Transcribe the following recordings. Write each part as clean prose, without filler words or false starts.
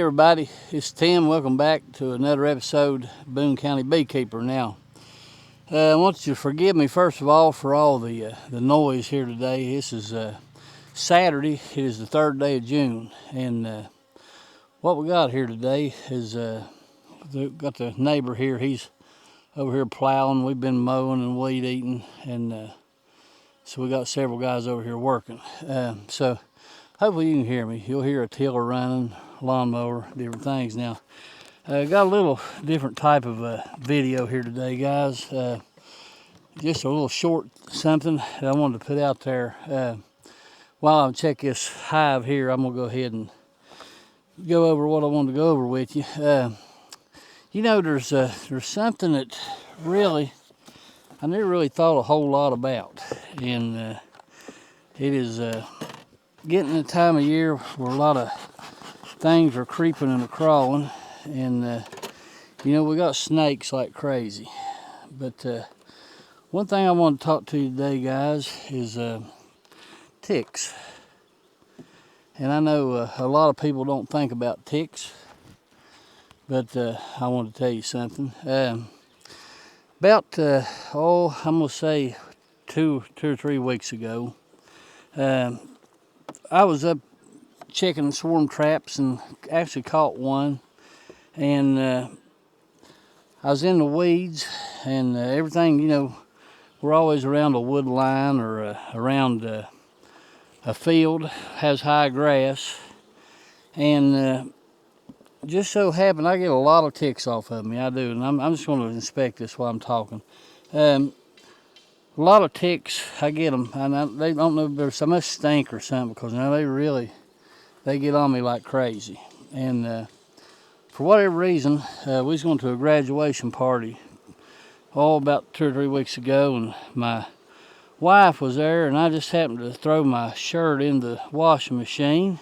Hey everybody, it's Tim. Welcome back to another episode of Boone County Beekeeper. Now, I want you to forgive me first of all for all the noise here today. This is Saturday. It is the 3rd day of June, and what we got here today is got the neighbor here. He's over here plowing. We've been mowing and weed eating, and so we got several guys over here working. So hopefully you can hear me. You'll hear a tiller running, lawnmower, different things. Now, got a little different type of video here today, guys. Just a little short something that I wanted to put out there. While I check this hive here, I'm gonna go ahead and go over what I wanted to go over with you. You know, there's something that really I never really thought a whole lot about, and it is getting the time of year where a lot of things are creeping and crawling, and you know, we got snakes like crazy. But one thing I want to talk to you today, guys, is ticks. And I know a lot of people don't think about ticks, but I want to tell you something. About I'm gonna say two or 3 weeks ago, I was up checking swarm traps and actually caught one, and I was in the weeds and everything. You know, we're always around a wood line or around a field has high grass, and just so happened I get a lot of ticks off of me. I do, and I'm just going to inspect this while I'm talking. A lot of ticks, I get them, and they don't know if there's some stink or something, because now they get on me like crazy. And for whatever reason, we was going to a graduation party about 2 or 3 weeks ago, and my wife was there, and I just happened to throw my shirt in the washing machine.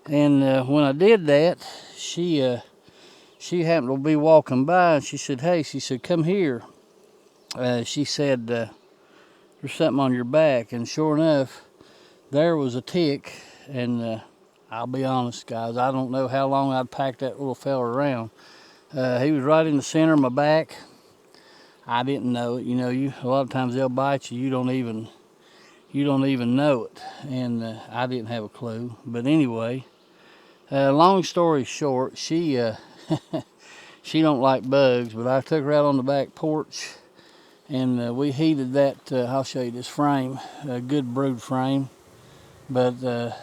And when I did that, she happened to be walking by, and she said, "Hey," she said, "come here." She said, "There's something on your back." And sure enough, there was a tick. And I'll be honest, guys, I don't know how long I'd packed that little fella around. He was right in the center of my back. I didn't know it. You know, a lot of times they'll bite you. You don't even know it. And I didn't have a clue. But anyway, long story short, she she don't like bugs. But I took her out on the back porch, and we heated that. I'll show you this frame, a good brood frame. But I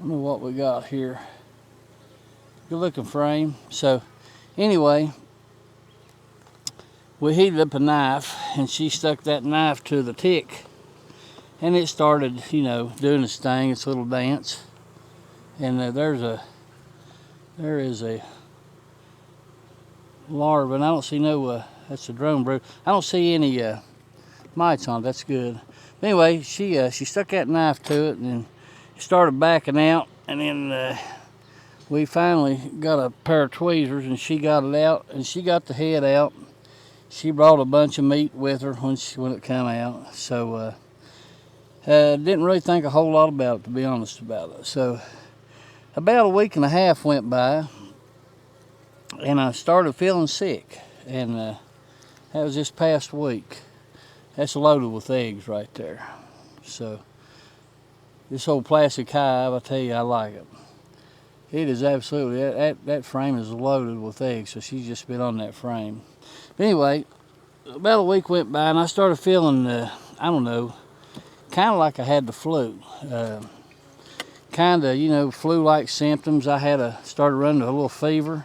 don't know what we got here. Good looking frame. So anyway, we heated up a knife, and she stuck that knife to the tick, and it started, you know, doing its thing, its little dance. And there is a larva, and I don't see no. That's a drone brood. I don't see any mites on it. That's good. But anyway, she stuck that knife to it, and it started backing out, and then we finally got a pair of tweezers, and she got it out, and she got the head out. She brought a bunch of meat with her when it came out. So didn't really think a whole lot about it, to be honest about it. So about a week and a half went by, and I started feeling sick, and that was this past week. That's loaded with eggs right there. So this old plastic hive, I tell you, I like it. It is absolutely, that frame is loaded with eggs, so she's just been on that frame. But anyway, about a week went by, and I started feeling, I don't know, kind of like I had the flu. Kind of, you know, flu-like symptoms. I started running a little fever.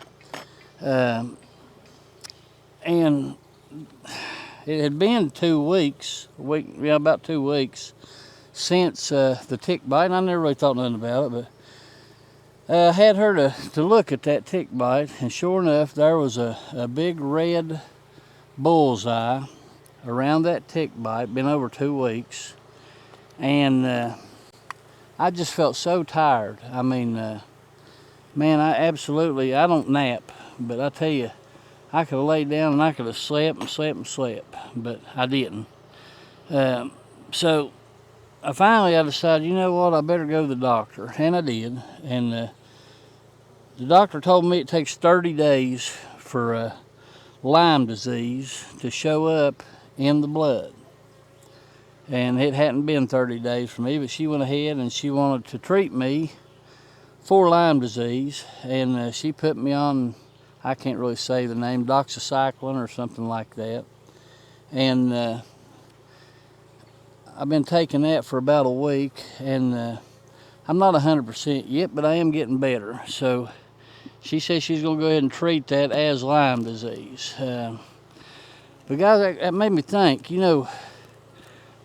And it had been 2 weeks, about 2 weeks since the tick bite, and I never really thought nothing about it, but I had her to look at that tick bite, and sure enough, there was a big red bullseye around that tick bite. Been over 2 weeks, and I just felt so tired. I mean, man, I don't nap, but I tell you, I could have laid down and I could have slept, but I didn't. So I decided, you know what, I better go to the doctor, and I did. And The doctor told me it takes 30 days for Lyme disease to show up in the blood. And it hadn't been 30 days for me, but she went ahead and she wanted to treat me for Lyme disease. And she put me on, I can't really say the name, doxycycline or something like that. And I've been taking that for about a week. And I'm not 100% yet, but I am getting better. So she says she's going to go ahead and treat that as Lyme disease. But guys, that made me think, you know,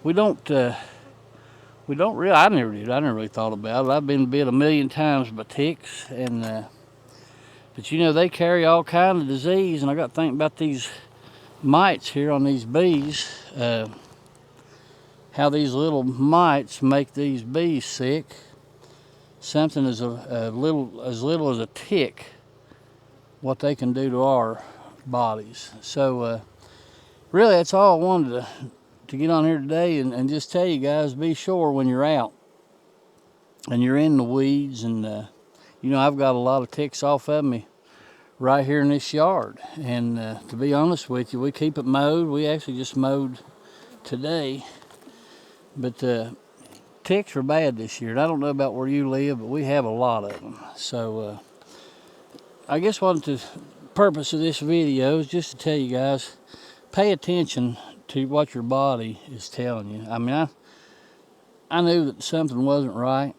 we don't really, I never really thought about it. I've been bit a million times by ticks, and but you know, they carry all kind of disease, and I got to think about these mites here on these bees, how these little mites make these bees sick. Something as little as a tick, what they can do to our bodies. So really, that's all I wanted to get on here today and just tell you guys, be sure when you're out and you're in the weeds, and you know, I've got a lot of ticks off of me right here in this yard, and to be honest with you, we keep it mowed. We actually just mowed today, but ticks are bad this year, and I don't know about where you live, but we have a lot of them. So I guess what the purpose of this video is just to tell you guys, pay attention to what your body is telling you. I mean, I knew that something wasn't right.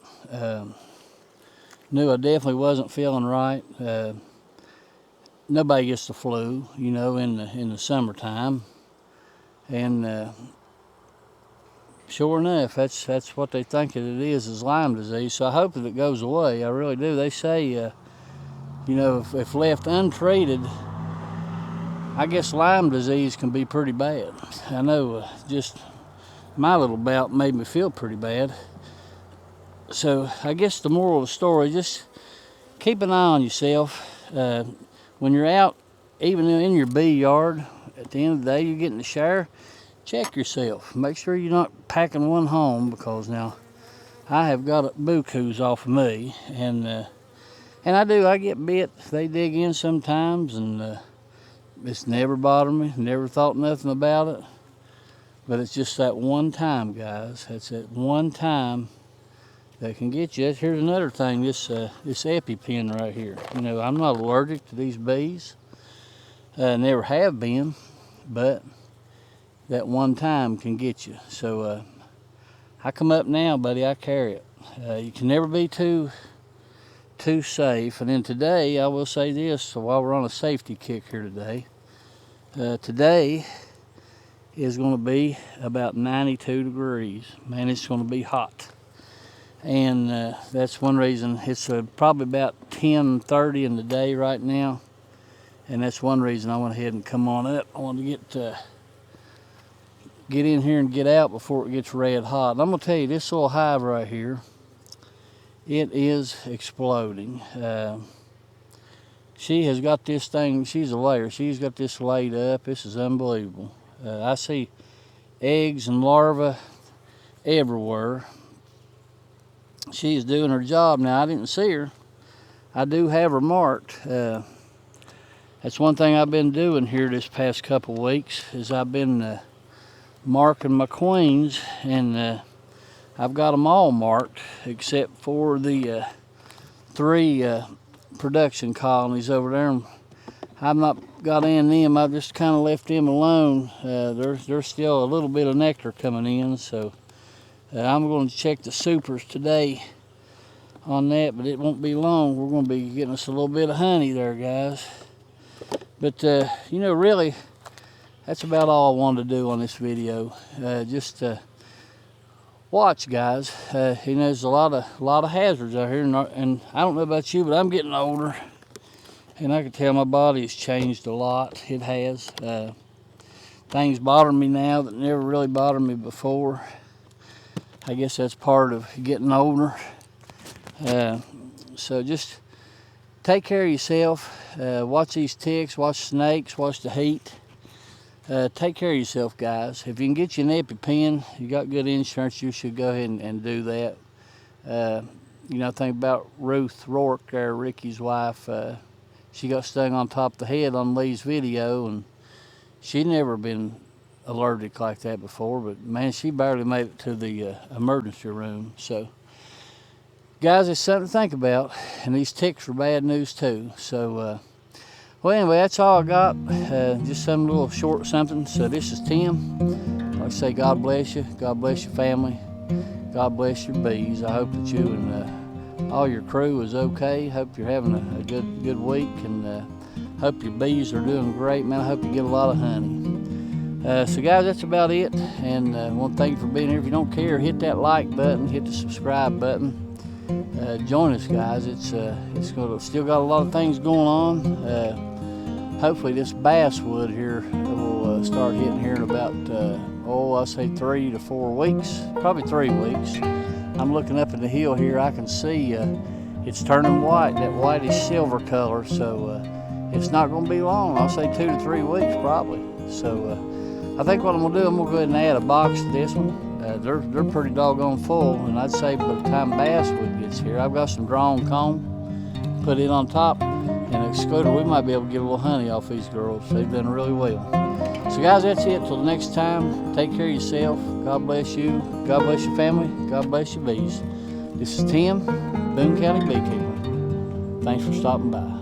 Knew I definitely wasn't feeling right. Nobody gets the flu, you know, in the summertime, and sure enough, that's what they think it is Lyme disease. So I hope that it goes away. I really do. They say, you know, if left untreated, I guess Lyme disease can be pretty bad. I know just my little bout made me feel pretty bad. So I guess the moral of the story, just keep an eye on yourself. When you're out, even in your bee yard, at the end of the day, you get in the shower, check yourself. Make sure you're not packing one home, because now I have got bukus off of me, and I get bit. They dig in sometimes, and it's never bothered me. Never thought nothing about it. But it's just that one time, guys. It's that one time that can get you. Here's another thing. This EpiPen right here. You know, I'm not allergic to these bees. Never have been, but that one time can get you. So I come up now, buddy, I carry it. You can never be too safe. And then today, I will say this, so while we're on a safety kick here today, today is going to be about 92 degrees. Man, it's going to be hot. And that's one reason. It's probably about 10:30 in the day right now, and that's one reason I went ahead and come on up. I wanted to get in here and get out before it gets red hot. And I'm going to tell you, this little hive right here, it is exploding. She has got this thing, she's a layer, she's got this laid up. This is unbelievable. I see eggs and larvae everywhere. She's doing her job. Now, I didn't see her. I do have her marked. That's one thing I've been doing here this past couple weeks, is I've been marking my queens, and I've got them all marked except for the 3 production colonies over there. I've not got in them. I've just kind of left them alone. There's still a little bit of nectar coming in, so I'm going to check the supers today on that, but it won't be long. We're going to be getting us a little bit of honey there, guys. But you know, really, that's about all I wanted to do on this video. Just watch, guys. You know, there's a lot of hazards out here, and I don't know about you, but I'm getting older, and I can tell my body has changed a lot. It has. Things bother me now that never really bothered me before. I guess that's part of getting older. So just take care of yourself. Watch these ticks, watch snakes, watch the heat. Take care of yourself, guys. If you can get you an EpiPen, you got good insurance, you should go ahead and do that. you know, think about Ruth Rourke, Ricky's wife. She got stung on top of the head on Lee's video, and she'd never been allergic like that before, but man, she barely made it to the emergency room. So, guys, it's something to think about, and these ticks are bad news too. So, well, anyway, that's all I got. Just some little short something. So, this is Tim. Like I say, God bless you. God bless your family. God bless your bees. I hope that you and all your crew is okay. Hope you're having a good week, and hope your bees are doing great, man. I hope you get a lot of honey. So guys, that's about it, and I want to thank you for being here. If you don't care, hit that like button, hit the subscribe button. Join us, guys. It's still got a lot of things going on. Hopefully this basswood here will start hitting here in about I'll say 3 to 4 weeks, probably 3 weeks. I'm looking up at the hill here. I can see it's turning white, that whitish silver color. So it's not going to be long. I'll say 2 to 3 weeks probably. So I think what I'm going to do, I'm going to go ahead and add a box to this one. They're pretty doggone full, and I'd say by the time basswood gets here, I've got some drawn comb, put it on top, and excluder. We might be able to get a little honey off these girls. They've done really well. So guys, that's it. Till the next time, take care of yourself. God bless you. God bless your family. God bless your bees. This is Tim, Boone County Beekeeper. Thanks for stopping by.